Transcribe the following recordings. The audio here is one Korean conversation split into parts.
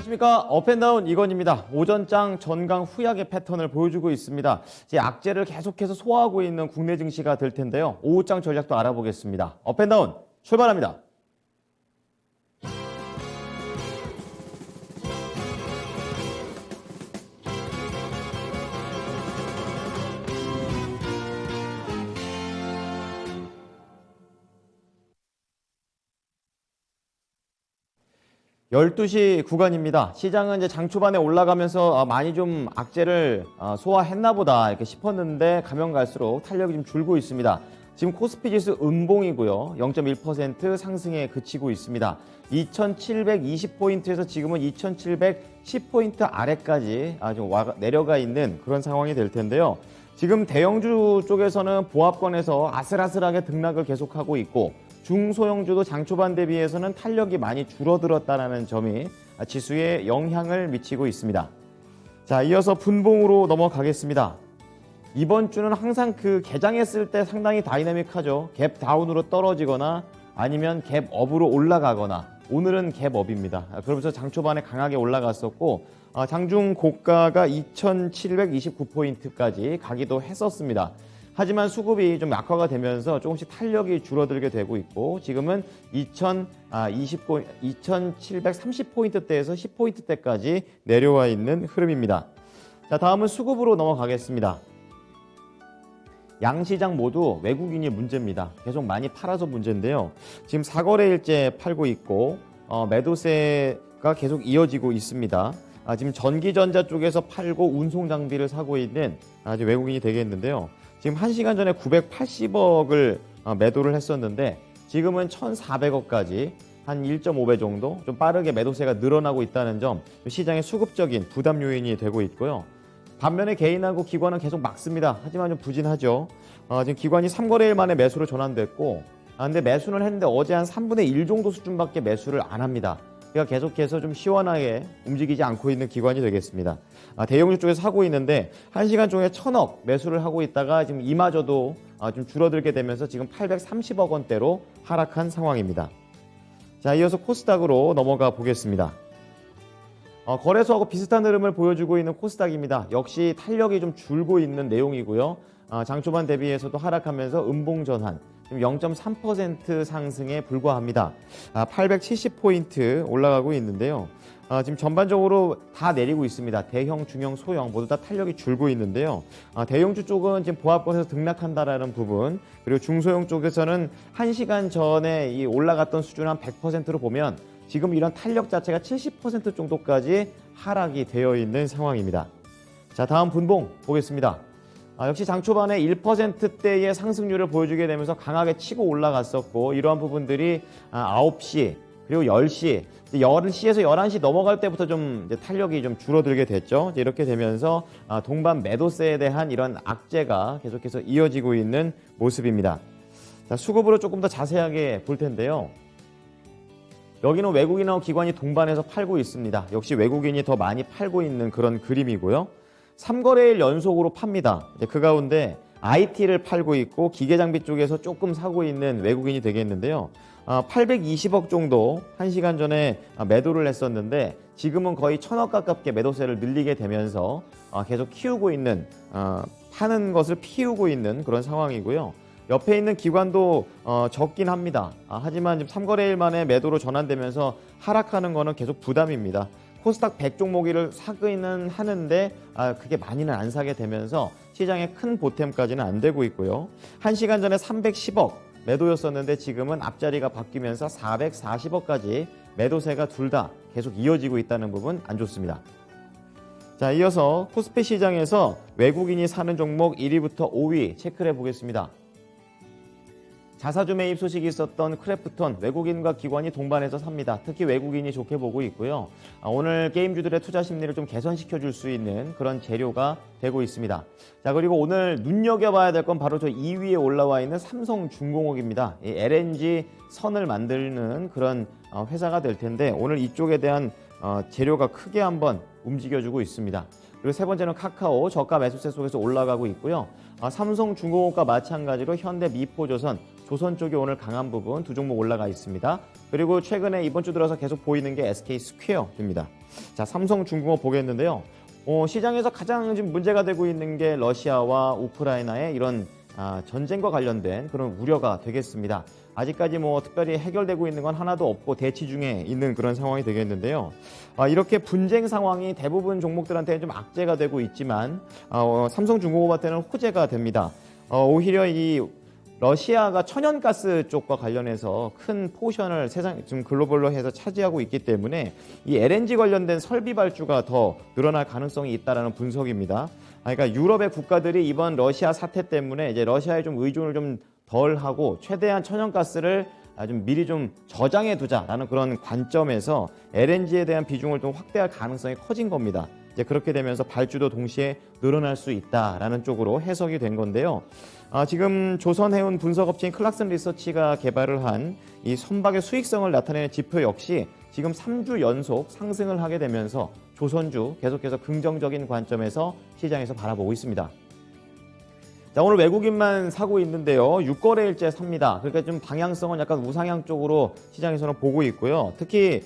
안녕하십니까. 업앤다운 이건입니다. 오전장 전강 후약의 패턴을 보여주고 있습니다. 이제 악재를 계속해서 소화하고 있는 국내 증시가 될 텐데요. 오후장 전략도 알아보겠습니다. 업앤다운 출발합니다. 열두 시 구간입니다. 시장은 이제 장 초반에 올라가면서 많이 좀 악재를 소화했나 보다 이렇게 싶었는데 가면 갈수록 탄력이 좀 줄고 있습니다. 지금 코스피 지수 음봉이고요. 0.1% 상승에 그치고 있습니다. 2720포인트에서 지금은 2710포인트 아래까지 좀 내려가 있는 그런 상황이 될 텐데요. 지금 대형주 쪽에서는 보합권에서 아슬아슬하게 등락을 계속하고 있고 중소형주도 장 초반 대비해서는 탄력이 많이 줄어들었다는 점이 지수에 영향을 미치고 있습니다. 자, 이어서 분봉으로 넘어가겠습니다. 이번 주는 항상 그 개장했을 때 상당히 다이내믹하죠. 갭 다운으로 떨어지거나 아니면 갭 업으로 올라가거나 오늘은 갭 업입니다. 그러면서 장 초반에 강하게 올라갔었고 장중 고가가 2729포인트까지 가기도 했었습니다. 하지만 수급이 좀 약화가 되면서 조금씩 탄력이 줄어들게 되고 있고 지금은 2730포인트대에서 10포인트대까지 내려와 있는 흐름입니다. 자, 다음은 수급으로 넘어가겠습니다. 양시장 모두 외국인이 문제입니다. 계속 많이 팔아서 문제인데요. 지금 4거래일째 팔고 있고 매도세가 계속 이어지고 있습니다. 지금 전기전자 쪽에서 팔고 운송장비를 사고 있는 외국인이 되겠는데요. 지금 1시간 전에 980억을 매도를 했었는데 지금은 1,400억까지 한 1.5배 정도 좀 빠르게 매도세가 늘어나고 있다는 점 시장의 수급적인 부담 요인이 되고 있고요. 반면에 개인하고 기관은 계속 막습니다. 하지만 좀 부진하죠. 지금 기관이 3거래일 만에 매수로 전환됐고 근데 매수는 했는데 어제 한 3분의 1 정도 수준밖에 매수를 안 합니다. 그러니까 계속해서 좀 시원하게 움직이지 않고 있는 기관이 되겠습니다. 대형주 쪽에서 하고 있는데 1시간 중에 1,000억 매수를 하고 있다가 지금 이마저도 좀 줄어들게 되면서 지금 830억 원대로 하락한 상황입니다. 자, 이어서 코스닥으로 넘어가 보겠습니다. 거래소하고 비슷한 흐름을 보여주고 있는 코스닥입니다. 역시 탄력이 좀 줄고 있는 내용이고요. 장 초반 대비해서도 하락하면서 음봉 전환. 지금 0.3% 상승에 불과합니다. 870포인트 올라가고 있는데요. 지금 전반적으로 다 내리고 있습니다. 대형, 중형, 소형 모두 다 탄력이 줄고 있는데요. 대형주 쪽은 지금 보합권에서 등락한다라는 부분, 그리고 중소형 쪽에서는 1시간 전에 이 올라갔던 수준 한 100%로 보면 지금 이런 탄력 자체가 70% 정도까지 하락이 되어 있는 상황입니다. 자, 다음 분봉 보겠습니다. 역시 장 초반에 1%대의 상승률을 보여주게 되면서 강하게 치고 올라갔었고 이러한 부분들이 9시 그리고 10시, 10시에서 11시 넘어갈 때부터 좀 이제 탄력이 좀 줄어들게 됐죠. 이렇게 되면서 동반 매도세에 대한 이런 악재가 계속해서 이어지고 있는 모습입니다. 자, 수급으로 조금 더 자세하게 볼 텐데요. 여기는 외국인하고 기관이 동반해서 팔고 있습니다. 역시 외국인이 더 많이 팔고 있는 그런 그림이고요. 3거래일 연속으로 팝니다. 그 가운데 IT를 팔고 있고 기계장비 쪽에서 조금 사고 있는 외국인이 되겠는데요. 820억 정도 1시간 전에 매도를 했었는데 지금은 거의 1,000억 가깝게 매도세를 늘리게 되면서 계속 키우고 있는 파는 것을 피우고 있는 그런 상황이고요. 옆에 있는 기관도 적긴 합니다. 하지만 지금 3거래일 만에 매도로 전환되면서 하락하는 거는 계속 부담입니다. 코스닥 100 종목을 사기는 하는데 그게 많이는 안 사게 되면서 시장에 큰 보탬까지는 안 되고 있고요. 1시간 전에 310억 매도였었는데 지금은 앞자리가 바뀌면서 440억까지 매도세가 둘 다 계속 이어지고 있다는 부분 안 좋습니다. 자, 이어서 코스피 시장에서 외국인이 사는 종목 1위부터 5위 체크를 해보겠습니다. 자사주 매입 소식이 있었던 크래프톤, 외국인과 기관이 동반해서 삽니다. 특히 외국인이 좋게 보고 있고요. 오늘 게임주들의 투자 심리를 좀 개선시켜줄 수 있는 그런 재료가 되고 있습니다. 자, 그리고 오늘 눈여겨봐야 될 건 바로 저 2위에 올라와 있는 삼성중공업입니다. 이 LNG 선을 만드는 그런 회사가 될 텐데 오늘 이쪽에 대한 재료가 크게 한번 움직여주고 있습니다. 그리고 세 번째는 카카오 저가 매수세 속에서 올라가고 있고요. 삼성중공업과 마찬가지로 현대, 미포조선, 조선 쪽이 오늘 강한 부분 두 종목 올라가 있습니다. 그리고 최근에 이번 주 들어서 계속 보이는 게 SK 스퀘어입니다. 자, 삼성중공업 보겠는데요. 시장에서 가장 지금 문제가 되고 있는 게 러시아와 우크라이나의 이런 전쟁과 관련된 그런 우려가 되겠습니다. 아직까지 뭐 특별히 해결되고 있는 건 하나도 없고 대치 중에 있는 그런 상황이 되겠는데요. 이렇게 분쟁 상황이 대부분 종목들한테는 좀 악재가 되고 있지만 삼성중공업한테는 호재가 됩니다. 오히려 이 러시아가 천연가스 쪽과 관련해서 큰 포션을 지금 글로벌로 해서 차지하고 있기 때문에 이 LNG 관련된 설비 발주가 더 늘어날 가능성이 있다라는 분석입니다. 그러니까 유럽의 국가들이 이번 러시아 사태 때문에 이제 러시아에 좀 의존을 좀 덜 하고 최대한 천연가스를 좀 미리 좀 저장해 두자라는 그런 관점에서 LNG에 대한 비중을 좀 확대할 가능성이 커진 겁니다. 이제 그렇게 되면서 발주도 동시에 늘어날 수 있다라는 쪽으로 해석이 된 건데요. 지금 조선해운 분석업체인 클락슨 리서치가 개발을 한 이 선박의 수익성을 나타내는 지표 역시 지금 3주 연속 상승을 하게 되면서 조선주 계속해서 긍정적인 관점에서 시장에서 바라보고 있습니다. 자, 오늘 외국인만 사고 있는데요. 6거래일째 삽니다. 그러니까 좀 방향성은 약간 우상향 쪽으로 시장에서는 보고 있고요. 특히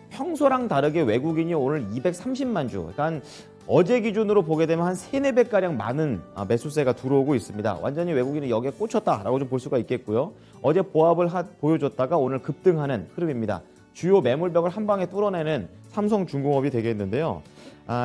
평소랑 다르게 외국인이 오늘 230만 주, 그러니까 어제 기준으로 보게 되면 한 3, 4배가량 많은 매수세가 들어오고 있습니다. 완전히 외국인이 여기에 꽂혔다라고 좀 볼 수가 있겠고요. 어제 보합을 보여줬다가 오늘 급등하는 흐름입니다. 주요 매물벽을 한 방에 뚫어내는 삼성중공업이 되겠는데요.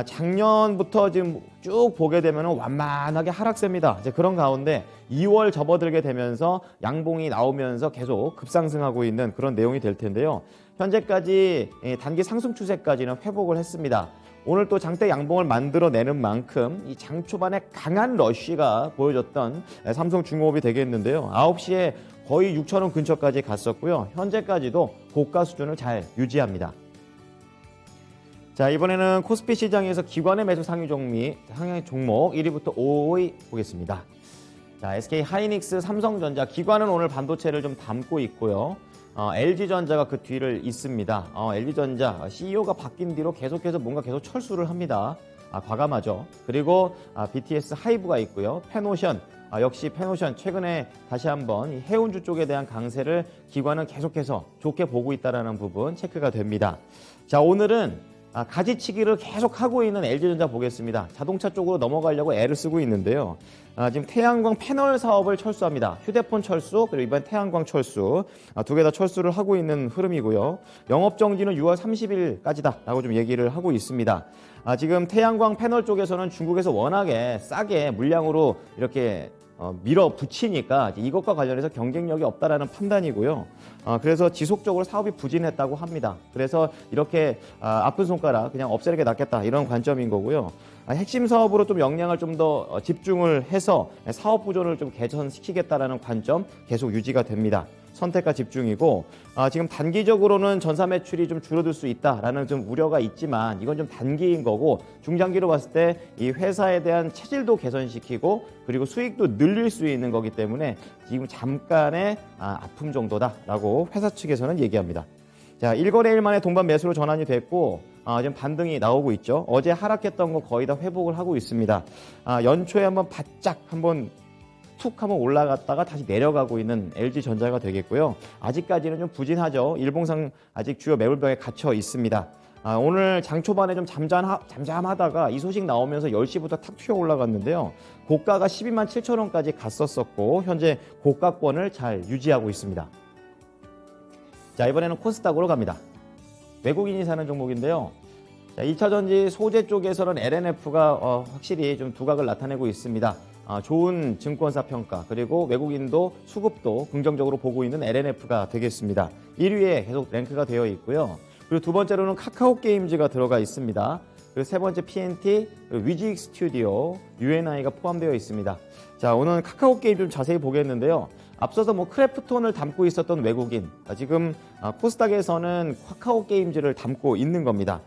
작년부터 지금 쭉 보게 되면 완만하게 하락세입니다. 이제 그런 가운데 2월 접어들게 되면서 양봉이 나오면서 계속 급상승하고 있는 그런 내용이 될 텐데요. 현재까지 단기 상승 추세까지는 회복을 했습니다. 오늘 또 장대 양봉을 만들어내는 만큼 이 장 초반에 강한 러쉬가 보여줬던 삼성중공업이 되겠는데요. 9시에 거의 6,000원 근처까지 갔었고요. 현재까지도 고가 수준을 잘 유지합니다. 자, 이번에는 코스피 시장에서 기관의 매수 상위 종목 1위부터 5위 보겠습니다. 자, SK 하이닉스, 삼성전자, 기관은 오늘 반도체를 좀 담고 있고요. LG전자가 그 뒤를 잇습니다. LG전자 CEO가 바뀐 뒤로 계속해서 뭔가 계속 철수를 합니다. 과감하죠. 그리고 BTS 하이브가 있고요. 페노션, 역시 페노션 최근에 다시 한번 이 해운주 쪽에 대한 강세를 기관은 계속해서 좋게 보고 있다는 부분 체크가 됩니다. 자, 오늘은 가지치기를 계속 하고 있는 LG전자 보겠습니다. 자동차 쪽으로 넘어가려고 애를 쓰고 있는데요. 지금 태양광 패널 사업을 철수합니다. 휴대폰 철수, 그리고 이번 태양광 철수, 두 개 다 철수를 하고 있는 흐름이고요. 영업정지는 6월 30일까지다라고 좀 얘기를 하고 있습니다. 지금 태양광 패널 쪽에서는 중국에서 워낙에 싸게 물량으로 이렇게 밀어붙이니까 이것과 관련해서 경쟁력이 없다라는 판단이고요. 그래서 지속적으로 사업이 부진했다고 합니다. 그래서 이렇게 아픈 손가락 그냥 없애는 게 낫겠다 이런 관점인 거고요. 핵심 사업으로 좀 역량을 좀 더 집중을 해서 사업 구조를 좀 개선시키겠다라는 관점 계속 유지가 됩니다. 선택과 집중이고 지금 단기적으로는 전사 매출이 좀 줄어들 수 있다라는 좀 우려가 있지만 이건 좀 단기인 거고 중장기로 봤을 때 이 회사에 대한 체질도 개선시키고 그리고 수익도 늘릴 수 있는 거기 때문에 지금 잠깐의 아픔 정도다라고 회사 측에서는 얘기합니다. 자, 1거래일 만에 동반 매수로 전환이 됐고 지금 반등이 나오고 있죠. 어제 하락했던 거 거의 다 회복을 하고 있습니다. 연초에 한번 바짝 한번 툭 한번 올라갔다가 다시 내려가고 있는 LG전자가 되겠고요. 아직까지는 좀 부진하죠. 일봉상 아직 주요 매물벽에 갇혀 있습니다. 오늘 장 초반에 좀 잠잠하다가 이 소식 나오면서 10시부터 탁 튀어 올라갔는데요. 고가가 12만 7천 원까지 갔었고 현재 고가권을 잘 유지하고 있습니다. 자, 이번에는 코스닥으로 갑니다. 외국인이 사는 종목인데요. 자, 2차전지 소재 쪽에서는 LNF가 확실히 좀 두각을 나타내고 있습니다. 좋은 증권사 평가 그리고 외국인도 수급도 긍정적으로 보고 있는 LNF가 되겠습니다. 1위에 계속 랭크가 되어 있고요. 그리고 두 번째로는 카카오 게임즈가 들어가 있습니다. 그리고 세 번째 PNT, 그리고 위직 스튜디오, UNI가 포함되어 있습니다. 자, 오늘 카카오 게임 좀 자세히 보겠는데요. 앞서서 크래프톤을 담고 있었던 외국인, 지금 코스닥에서는 카카오 게임즈를 담고 있는 겁니다.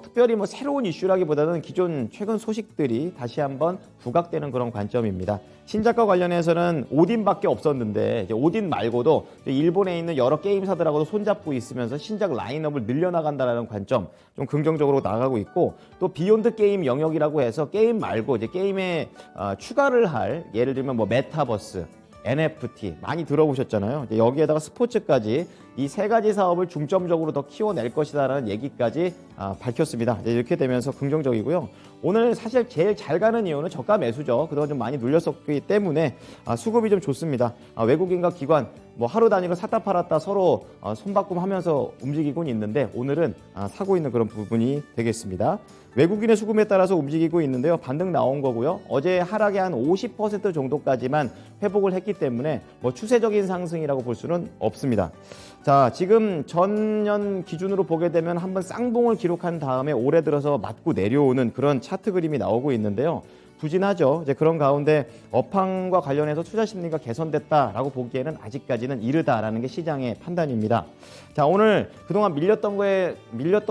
특별히 새로운 이슈라기보다는 기존 최근 소식들이 다시 한번 부각되는 그런 관점입니다. 신작과 관련해서는 오딘밖에 없었는데 이제 오딘 말고도 일본에 있는 여러 게임사들하고도 손잡고 있으면서 신작 라인업을 늘려나간다는 관점 좀 긍정적으로 나가고 있고 또 비욘드 게임 영역이라고 해서 게임 말고 이제 게임에 추가를 할 예를 들면 메타버스 NFT 많이 들어보셨잖아요. 이제 여기에다가 스포츠까지 이 세 가지 사업을 중점적으로 더 키워낼 것이다라는 얘기까지 밝혔습니다. 이렇게 되면서 긍정적이고요. 오늘 사실 제일 잘 가는 이유는 저가 매수죠. 그동안 좀 많이 눌렸었기 때문에 수급이 좀 좋습니다. 외국인과 기관 뭐 하루 단위로 샀다 팔았다 서로 손바꿈하면서 움직이곤 있는데 오늘은 사고 있는 그런 부분이 되겠습니다. 외국인의 수급에 따라서 움직이고 있는데요. 반등 나온 거고요. 어제 하락의 한 50% 정도까지만 회복을 했기 때문에 뭐 추세적인 상승이라고 볼 수는 없습니다. 자, 지금 전년 기준으로 보게 되면 한번 쌍봉을 기록한 다음에 올해 들어서 맞고 내려오는 그런 차트 그림이 나오고 있는데요. 부진하죠. 이제 그런 가운데 업황과 관련해서 투자 심리가 개선됐다라고 보기에는 아직까지는 이르다라는 게 시장의 판단입니다. 자, 오늘 그동안 밀렸던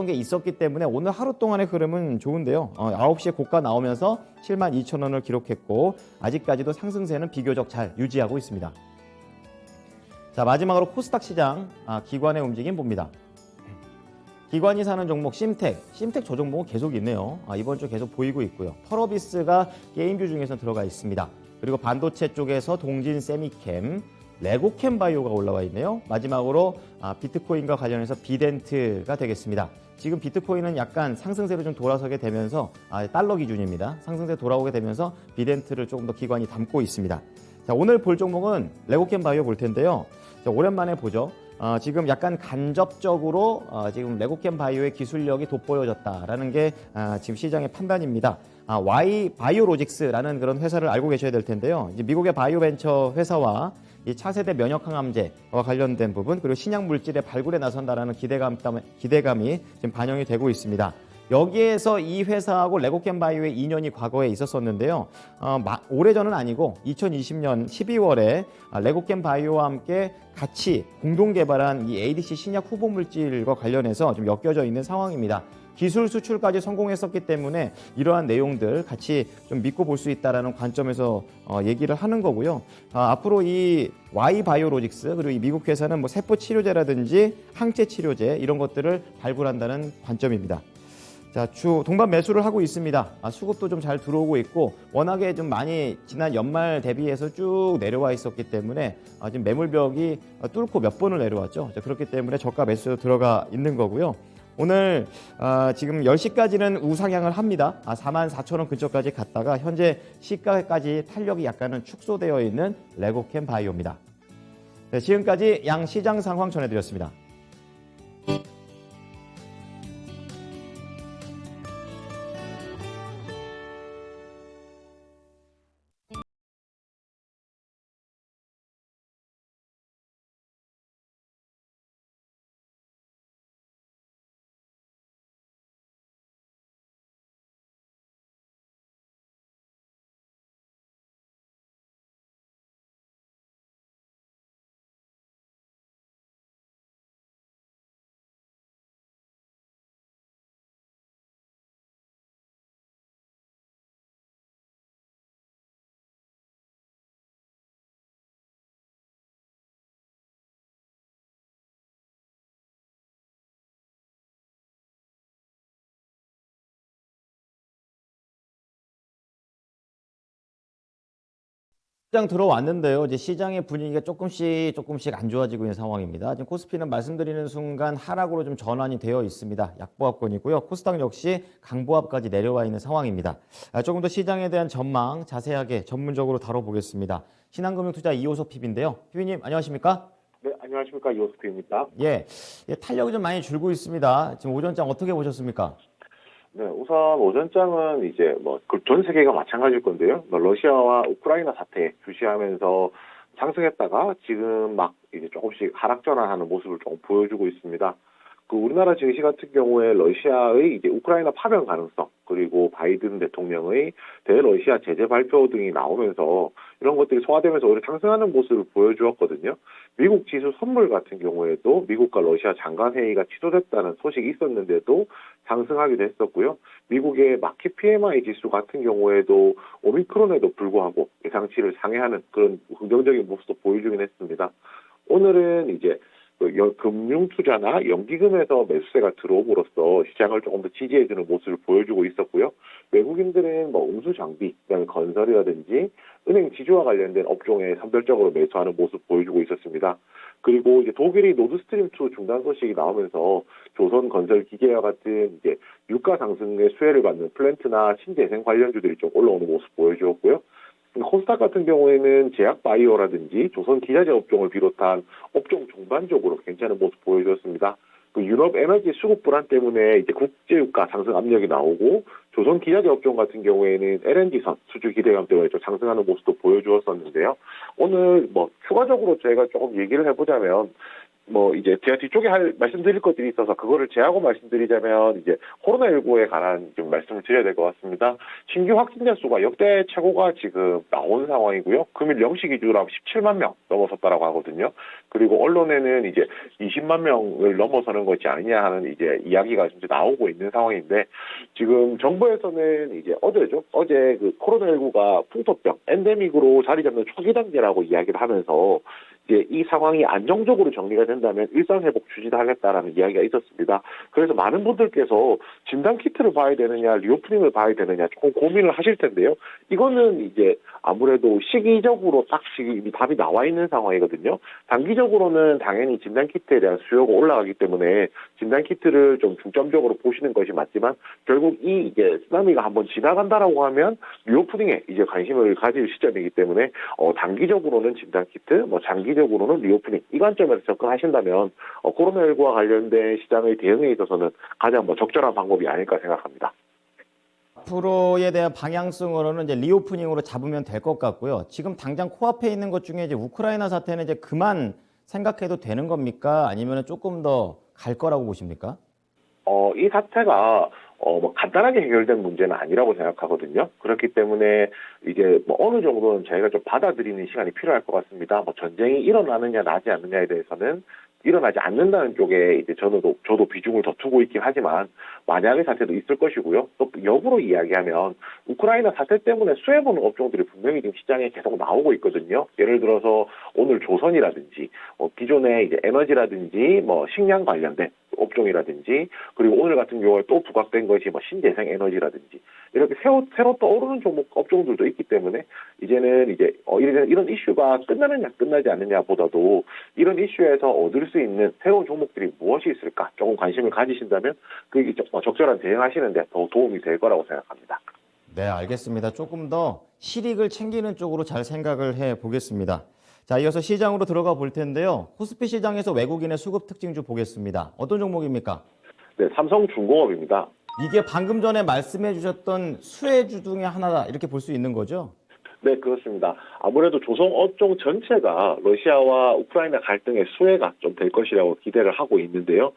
게 있었기 때문에 오늘 하루 동안의 흐름은 좋은데요. 9시에 고가 나오면서 72,000원을 기록했고 아직까지도 상승세는 비교적 잘 유지하고 있습니다. 자, 마지막으로 코스닥 시장 기관의 움직임 봅니다. 기관이 사는 종목 심텍 저 종목은 계속 있네요. 이번 주 계속 보이고 있고요. 펄어비스가 게임주 중에서 들어가 있습니다. 그리고 반도체 쪽에서 동진 세미캠, 레고캠 바이오가 올라와 있네요. 마지막으로 비트코인과 관련해서 비덴트가 되겠습니다. 지금 비트코인은 약간 상승세로 좀 돌아서게 되면서 달러 기준입니다. 상승세 돌아오게 되면서 비덴트를 조금 더 기관이 담고 있습니다. 자, 오늘 볼 종목은 레고캠 바이오 볼 텐데요. 자, 오랜만에 보죠. 지금 약간 간접적으로 지금 레고캠 바이오의 기술력이 돋보여졌다라는 게 지금 시장의 판단입니다. Y 바이오로직스라는 그런 회사를 알고 계셔야 될 텐데요. 이제 미국의 바이오 벤처 회사와 이 차세대 면역 항암제와 관련된 부분 그리고 신약 물질의 발굴에 나선다라는 기대감이 지금 반영이 되고 있습니다. 여기에서 이 회사하고 레고캠 바이오의 인연이 과거에 있었었는데요. 오래전은 아니고 2020년 12월에 레고캠 바이오와 함께 같이 공동 개발한 이 ADC 신약 후보 물질과 관련해서 좀 엮여져 있는 상황입니다. 기술 수출까지 성공했었기 때문에 이러한 내용들 같이 좀 믿고 볼 수 있다는 관점에서 얘기를 하는 거고요. 앞으로 이 Y 바이오로직스 그리고 이 미국 회사는 뭐 세포 치료제라든지 항체 치료제 이런 것들을 발굴한다는 관점입니다. 자, 동반 매수를 하고 있습니다. 수급도 좀 잘 들어오고 있고 워낙에 좀 많이 지난 연말 대비해서 쭉 내려와 있었기 때문에 지금 매물벽이 뚫고 몇 번을 내려왔죠. 자, 그렇기 때문에 저가 매수 들어가 있는 거고요. 오늘 지금 10시까지는 우상향을 합니다. 44,000원 근처까지 갔다가 현재 시가까지 탄력이 약간은 축소되어 있는 레고캠 바이오입니다. 네, 지금까지 양 시장 상황 전해드렸습니다. 시장 들어왔는데요. 이제 시장의 분위기가 조금씩 안 좋아지고 있는 상황입니다. 지금 코스피는 말씀드리는 순간 하락으로 좀 전환이 되어 있습니다. 약보합권이고요. 코스닥 역시 강보합까지 내려와 있는 상황입니다. 조금 더 시장에 대한 전망 자세하게 전문적으로 다뤄보겠습니다. 신한금융투자 이호섭 PB인데요. PB님 안녕하십니까? 네, 안녕하십니까. 이호섭 PB입니다. 예, 탄력이 좀 많이 줄고 있습니다. 지금 오전장 어떻게 보셨습니까? 네, 우선 오전장은 이제 전 세계가 마찬가지일 건데요. 러시아와 우크라이나 사태 주시하면서 상승했다가 지금 막 이제 조금씩 하락 전환하는 모습을 조금 보여주고 있습니다. 우리나라 증시 같은 경우에 러시아의 이제 우크라이나 파병 가능성 그리고 바이든 대통령의 대러시아 제재 발표 등이 나오면서 이런 것들이 소화되면서 오히려 상승하는 모습을 보여주었거든요. 미국 지수 선물 같은 경우에도 미국과 러시아 장관 회의가 취소됐다는 소식이 있었는데도 상승하기도 했었고요. 미국의 마켓 PMI 지수 같은 경우에도 오미크론에도 불구하고 예상치를 상회하는 그런 긍정적인 모습도 보여주긴 했습니다. 오늘은 이제 금융 투자나 연기금에서 매수세가 들어옴으로써 시장을 조금 더 지지해주는 모습을 보여주고 있었고요. 외국인들은 뭐 운수 장비, 그다음에 건설이라든지 은행 지주와 관련된 업종에 선별적으로 매수하는 모습 보여주고 있었습니다. 그리고 이제 독일이 노드스트림 2 중단 소식이 나오면서 조선 건설 기계와 같은 이제 유가 상승의 수혜를 받는 플랜트나 신재생 관련주들이 좀 올라오는 모습 보여주었고요. 코스닥 같은 경우에는 제약 바이오라든지 조선 기자재 업종을 비롯한 업종 전반적으로 괜찮은 모습 보여주었습니다. 그 유럽 에너지 수급 불안 때문에 이제 국제유가 상승 압력이 나오고 조선 기자재 업종 같은 경우에는 LNG선 수주 기대감 때문에 좀 상승하는 모습도 보여주었었는데요. 오늘 뭐 추가적으로 저희가 조금 얘기를 해보자면 뭐 이제 제가 뒤쪽에 말씀드릴 것들이 있어서 그거를 제하고 말씀드리자면 이제 코로나19에 관한 좀 말씀을 드려야 될 것 같습니다. 신규 확진자 수가 역대 최고가 지금 나온 상황이고요. 금일 0시 기준으로 17만 명 넘어섰다라고 하거든요. 그리고 언론에는 이제 20만 명을 넘어서는 것이 아니냐 하는 이제 이야기가 이제 나오고 있는 상황인데 지금 정부에서는 이제 어제죠. 어제 그 코로나19가 풍토병, 엔데믹으로 자리 잡는 초기 단계라고 이야기를 하면서 이제 이 상황이 안정적으로 정리가 된다면 일상회복 추진하겠다라는 이야기가 있었습니다. 그래서 많은 분들께서 진단키트를 봐야 되느냐, 리오프닝을 봐야 되느냐 조금 고민을 하실 텐데요. 이거는 이제 아무래도 시기적으로 딱 이미 답이 나와 있는 상황이거든요. 단기적으로는 당연히 진단키트에 대한 수요가 올라가기 때문에 진단키트를 좀 중점적으로 보시는 것이 맞지만 결국 이게 쓰나미가 한번 지나간다라고 하면 리오프닝에 이제 관심을 가질 시점이기 때문에 단기적으로는 진단키트, 뭐 장기적으로는 리오프닝 이 관점에서 접근하신다면 코로나19와 관련된 시장의 대응에 있어서는 가장 적절한 방법이 아닐까 생각합니다. 앞으로에 대한 방향성으로는 이제 리오프닝으로 잡으면 될 것 같고요. 지금 당장 코앞에 있는 것 중에 이제 우크라이나 사태는 이제 그만 생각해도 되는 겁니까? 아니면 조금 더 갈 거라고 보십니까? 이 사태가 뭐 간단하게 해결된 문제는 아니라고 생각하거든요. 그렇기 때문에 이게 뭐 어느 정도는 저희가 좀 받아들이는 시간이 필요할 것 같습니다. 뭐 전쟁이 일어나느냐 나지 않느냐에 대해서는 일어나지 않는다는 쪽에 이제 저도 비중을 더 두고 있긴 하지만 만약의 사태도 있을 것이고요. 또 역으로 이야기하면 우크라이나 사태 때문에 수혜보는 업종들이 분명히 지금 시장에 계속 나오고 있거든요. 예를 들어서 오늘 조선이라든지 기존의 이제 에너지라든지 뭐 식량 관련된 업종이라든지 그리고 오늘 같은 경우에 또 부각된 것이 뭐 신재생 에너지라든지 이렇게 새로 떠오르는 종목 업종들도 있기 때문에 이제는 이제 이런 이슈가 끝나느냐 끝나지 않느냐보다도 이런 이슈에서 얻을 수 있는 새로운 종목들이 무엇이 있을까 조금 관심을 가지신다면 그게 적절한 대응하시는 데 더 도움이 될 거라고 생각합니다. 네, 알겠습니다. 조금 더 실익을 챙기는 쪽으로 잘 생각을 해 보겠습니다. 자, 이어서 시장으로 들어가 볼 텐데요. 코스피 시장에서 외국인의 수급 특징주 보겠습니다. 어떤 종목입니까? 네, 삼성중공업입니다. 이게 방금 전에 말씀해 주셨던 수혜주 중에 하나다 이렇게 볼 수 있는 거죠? 네, 그렇습니다. 아무래도 조선 업종 전체가 러시아와 우크라이나 갈등의 수혜가 좀 될 것이라고 기대를 하고 있는데요.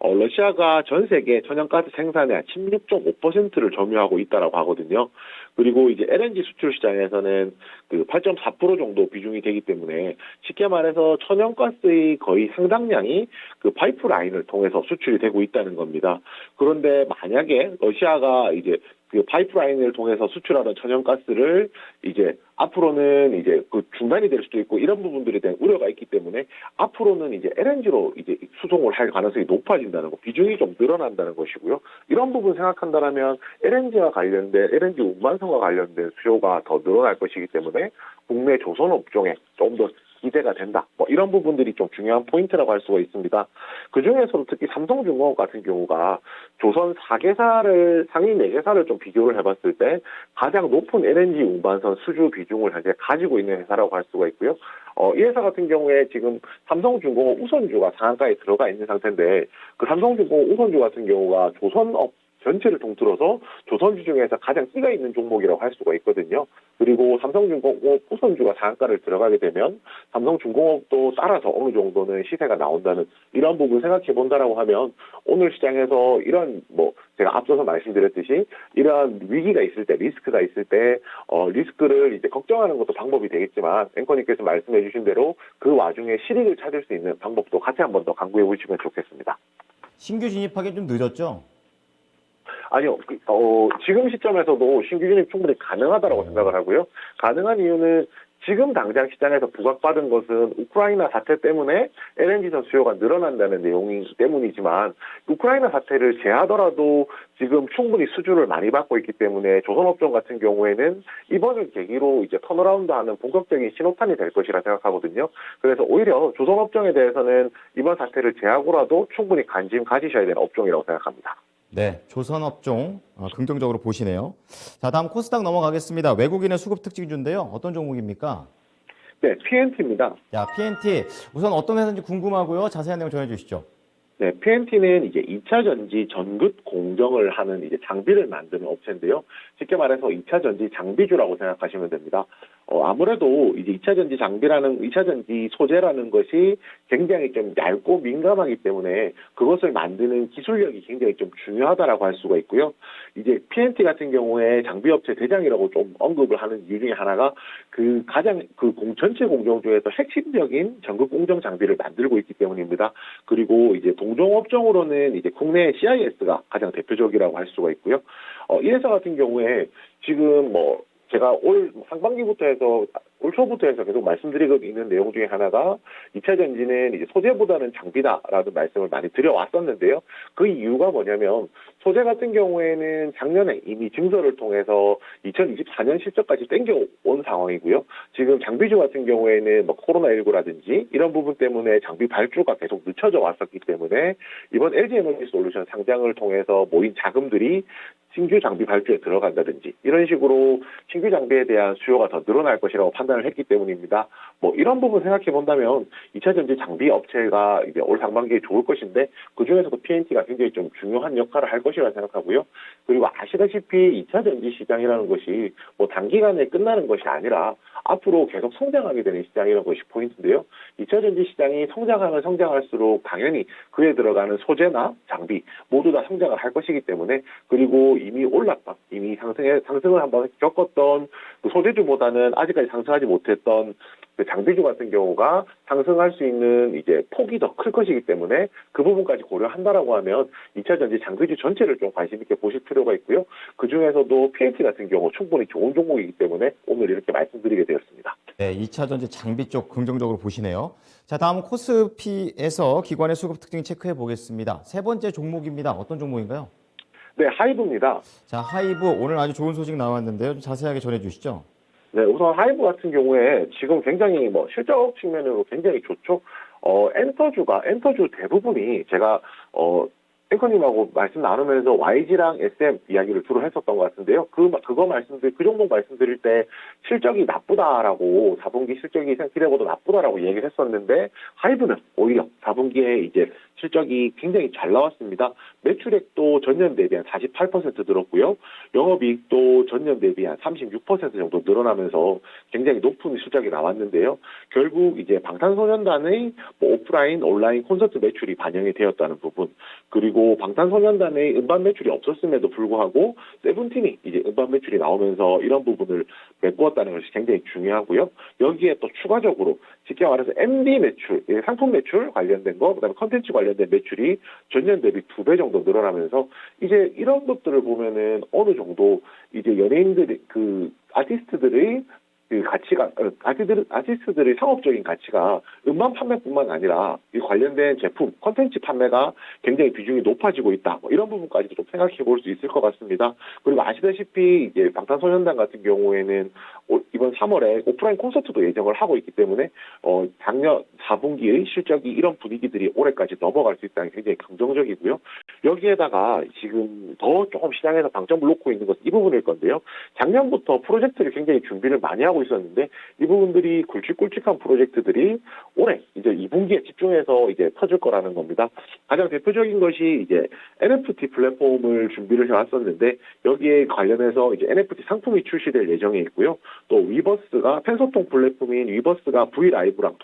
러시아가 전 세계 천연가스 생산의 16.5%를 점유하고 있다라고 하거든요. 그리고 이제 LNG 수출 시장에서는 그 8.4% 정도 비중이 되기 때문에 쉽게 말해서 천연가스의 거의 상당량이 그 파이프라인을 통해서 수출이 되고 있다는 겁니다. 그런데 만약에 러시아가 이제 그 파이프라인을 통해서 수출하는 천연가스를 이제 앞으로는 이제 그 중단이 될 수도 있고 이런 부분들에 대한 우려가 있기 때문에 앞으로는 이제 LNG로 이제 수송을 할 가능성이 높아진다는 거, 비중이 좀 늘어난다는 것이고요. 이런 부분 생각한다면 LNG와 관련된 LNG 운반선과 관련된 수요가 더 늘어날 것이기 때문에 국내 조선 업종에 좀 더 기대가 된다. 뭐 이런 부분들이 좀 중요한 포인트라고 할 수가 있습니다. 그 중에서도 특히 삼성중공업 같은 경우가 조선 4개사를 상위 4개사를 좀 비교를 해봤을 때 가장 높은 LNG 운반선 수주 비중을 현재 가지고 있는 회사라고 할 수가 있고요. 이 회사 같은 경우에 지금 삼성중공업 우선주가 상한가에 들어가 있는 상태인데 그 삼성중공업 우선주 같은 경우가 조선업 전체를 통틀어서 조선주 중에서 가장 끼가 있는 종목이라고 할 수가 있거든요. 그리고 삼성중공업 우선주가 상한가를 들어가게 되면 삼성중공업도 따라서 어느 정도는 시세가 나온다는 이런 부분 생각해 본다라고 하면 오늘 시장에서 이런 제가 앞서서 말씀드렸듯이 이러한 위기가 있을 때 리스크가 있을 때 리스크를 이제 걱정하는 것도 방법이 되겠지만 앵커님께서 말씀해 주신 대로 그 와중에 실익을 찾을 수 있는 방법도 같이 한번 더 강구해 보시면 좋겠습니다. 신규 진입하기 좀 늦었죠? 아니요. 지금 시점에서도 신규 진입 충분히 가능하다고 생각을 하고요. 가능한 이유는 지금 당장 시장에서 부각받은 것은 우크라이나 사태 때문에 LNG선 수요가 늘어난다는 내용이 때문이지만 우크라이나 사태를 제하더라도 지금 충분히 수주를 많이 받고 있기 때문에 조선업종 같은 경우에는 이번을 계기로 이제 턴어라운드하는 본격적인 신호탄이 될 것이라 생각하거든요. 그래서 오히려 조선업종에 대해서는 이번 사태를 제하고라도 충분히 관심 가지셔야 되는 업종이라고 생각합니다. 네, 조선업종 긍정적으로 보시네요. 자, 다음 코스닥 넘어가겠습니다. 외국인의 수급 특징주인데요. 어떤 종목입니까? 네, PNT입니다. 자, PNT. 우선 어떤 회사인지 궁금하고요. 자세한 내용 전해주시죠. 네, PNT는 이제 2차 전지 전극 공정을 하는 이제 장비를 만드는 업체인데요. 쉽게 말해서 2차 전지 장비주라고 생각하시면 됩니다. 아무래도 이제 2차 전지 장비라는, 2차 전지 소재라는 것이 굉장히 좀 얇고 민감하기 때문에 그것을 만드는 기술력이 굉장히 좀 중요하다라고 할 수가 있고요. 이제 PNT 같은 경우에 장비업체 대장이라고 좀 언급을 하는 이유 중에 하나가 전체 공정주에서 핵심적인 전극 공정 장비를 만들고 있기 때문입니다. 그리고 이제 동종업종으로는 이제 국내 CIS가 가장 대표적이라고 할 수가 있고요. 이 회사 같은 경우에 지금 제가 올 상반기부터 해서 올 초부터 해서 계속 말씀드리고 있는 내용 중에 하나가 2차 전지는 이제 소재보다는 장비다라는 말씀을 많이 드려왔었는데요. 그 이유가 뭐냐면 소재 같은 경우에는 작년에 이미 증설을 통해서 2024년 실적까지 땡겨온 상황이고요. 지금 장비주 같은 경우에는 코로나19라든지 이런 부분 때문에 장비 발주가 계속 늦춰져 왔었기 때문에 이번 LG에너지솔루션 상장을 통해서 모인 자금들이 신규 장비 발주에 들어간다든지 이런 식으로 신규 장비에 대한 수요가 더 늘어날 것이라고 판단을 했기 때문입니다. 이런 부분 생각해 본다면 2차 전지 장비 업체가 이제 올 상반기에 좋을 것인데 그 중에서도 PNT가 굉장히 좀 중요한 역할을 할 것이라 생각하고요. 그리고 아시다시피 2차 전지 시장이라는 것이 단기간에 끝나는 것이 아니라 앞으로 계속 성장하게 되는 시장이라는 것이 포인트인데요. 2차 전지 시장이 성장하면 성장할수록 당연히 그에 들어가는 소재나 장비 모두 다 성장을 할 것이기 때문에 그리고 이미 상승을 한번 겪었던 그 소재주보다는 아직까지 상승하지 못했던 그 장비주 같은 경우가 상승할 수 있는 이제 폭이 더 클 것이기 때문에 그 부분까지 고려한다라고 하면 2차 전지 장비주 전체를 좀 관심 있게 보실 필요가 있고요. 그 중에서도 PNT 같은 경우 충분히 좋은 종목이기 때문에 오늘 이렇게 말씀드리게 되었습니다. 네, 2차 전지 장비 쪽 긍정적으로 보시네요. 자, 다음 코스피에서 기관의 수급 특징 체크해 보겠습니다. 세 번째 종목입니다. 어떤 종목인가요? 네, 하이브입니다. 자, 하이브 오늘 아주 좋은 소식 나왔는데요. 좀 자세하게 전해주시죠. 네, 우선 하이브 같은 경우에 지금 굉장히 실적 측면으로 굉장히 좋죠. 엔터주 대부분이 제가 앵커님하고 말씀 나누면서 YG랑 SM 이야기를 주로 했었던 것 같은데요. 그 종목 말씀드릴 때 실적이 나쁘다라고 4분기 실적이 기대보다 나쁘다라고 얘기를 했었는데 하이브는 오히려 4분기에 이제 실적이 굉장히 잘 나왔습니다. 매출액도 전년 대비 한 48% 늘었고요. 영업이익도 전년 대비 한 36% 정도 늘어나면서 굉장히 높은 실적이 나왔는데요. 결국 이제 방탄소년단의 오프라인, 온라인 콘서트 매출이 반영이 되었다는 부분, 그리고 방탄소년단의 음반 매출이 없었음에도 불구하고 세븐틴이 이제 음반 매출이 나오면서 이런 부분을 메꾸었다는 것이 굉장히 중요하고요. 여기에 또 추가적으로 쉽게 말해서 MD 매출, 상품 매출 관련된 거, 그다음에 컨텐츠 관련된 매출이 전년 대비 2배 정도 늘어나면서 이제 이런 것들을 보면은 어느 정도 이제 연예인들이 아티스트들의 그 가치가 아티스트들의 상업적인 가치가 음반 판매뿐만 아니라 이 관련된 제품, 콘텐츠 판매가 굉장히 비중이 높아지고 있다. 이런 부분까지도 좀 생각해 볼 수 있을 것 같습니다. 그리고 아시다시피 이제 방탄소년단 같은 경우에는 이번 3월에 오프라인 콘서트도 예정을 하고 있기 때문에 작년 4분기의 실적이 이런 분위기들이 올해까지 넘어갈 수 있다는 게 굉장히 긍정적이고요. 여기에다가 지금 더 조금 시장에서 방점을 놓고 있는 것은 이 부분일 건데요. 작년부터 프로젝트를 굉장히 준비를 많이 하고 있었는데 이 부분들이 굵직굵직한 프로젝트들이 올해 이제 2분기에 집중해서 이제 터질 거라는 겁니다. 가장 대표적인 것이 이제 NFT 플랫폼을 준비를 해왔었는데 여기에 관련해서 이제 NFT 상품이 출시될 예정에 있고요. 또 위버스가 팬소통 플랫폼인 위버스가 브이라이브랑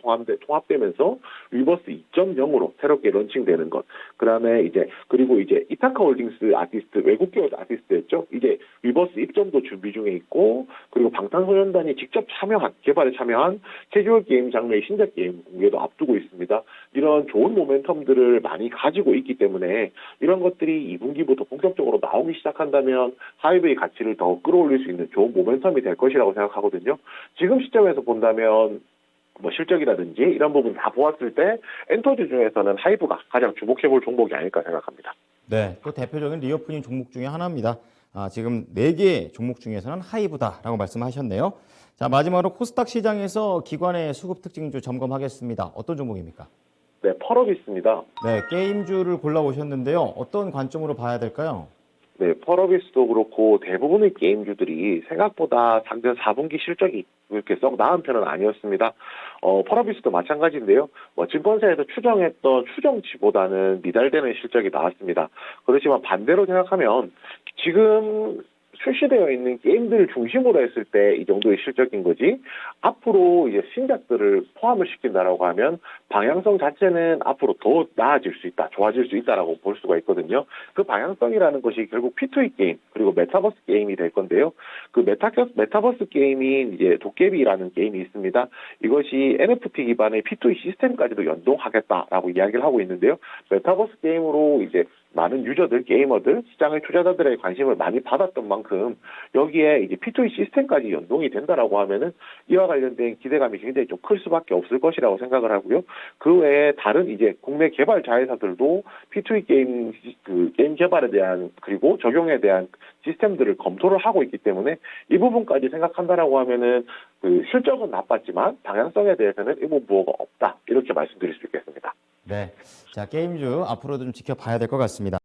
통합되면서 위버스 2.0으로 새롭게 런칭되는 것. 그다음에 그리고 이제 이타카 홀딩스 아티스트 외국계 아티스트였죠. 이제 위버스 입점도 준비 중에 있고, 그리고 방탄소년단이 직접 개발에 참여한 캐주얼 게임 장르의 신작 게임 공개도 앞두고 있습니다. 이런 좋은 모멘텀들을 많이 가지고 있기 때문에 이런 것들이 2분기부터 본격적으로 나오기 시작한다면 하이브의 가치를 더 끌어올릴 수 있는 좋은 모멘텀이 될 것이라고 생각하거든요. 지금 시점에서 본다면 뭐 실적이라든지 이런 부분 다 보았을 때 엔터주 중에서는 하이브가 가장 주목해볼 종목이 아닐까 생각합니다. 네, 또 대표적인 리오프닝 종목 중에 하나입니다. 지금 4개 종목 중에서는 하이브다라고 말씀하셨네요. 자, 마지막으로 코스닥 시장에서 기관의 수급 특징주 점검하겠습니다. 어떤 종목입니까? 네, 펄업있습니다. 네, 게임주를 골라오셨는데요. 어떤 관점으로 봐야 될까요? 네, 펄어비스도 그렇고 대부분의 게임주들이 생각보다 작년 4분기 실적이 그렇게 썩 나은 편은 아니었습니다. 펄어비스도 마찬가지인데요. 증권사에서 추정했던 추정치보다는 미달되는 실적이 나왔습니다. 그렇지만 반대로 생각하면 지금 출시되어 있는 게임들을 중심으로 했을 때 이 정도의 실적인 거지, 앞으로 이제 신작들을 포함을 시킨다라고 하면 방향성 자체는 앞으로 더 나아질 수 있다, 좋아질 수 있다라고 볼 수가 있거든요. 그 방향성이라는 것이 결국 P2E 게임 그리고 메타버스 게임이 될 건데요. 그 메타버스 게임인 이제 도깨비라는 게임이 있습니다. 이것이 NFT 기반의 P2E 시스템까지도 연동하겠다라고 이야기를 하고 있는데요. 메타버스 게임으로 이제 많은 유저들, 게이머들, 시장의 투자자들의 관심을 많이 받았던 만큼 여기에 이제 P2E 시스템까지 연동이 된다라고 하면은 이와 관련된 기대감이 굉장히 좀 클 수밖에 없을 것이라고 생각을 하고요. 그 외에 다른 이제 국내 개발 자회사들도 P2E 게임 게임 개발에 대한 그리고 적용에 대한 시스템들을 검토를 하고 있기 때문에 이 부분까지 생각한다라고 하면은 그 실적은 나빴지만 방향성에 대해서는 의문부호가 없다, 이렇게 말씀드릴 수 있겠습니다. 네, 자, 게임주 앞으로도 좀 지켜봐야 될 것 같습니다.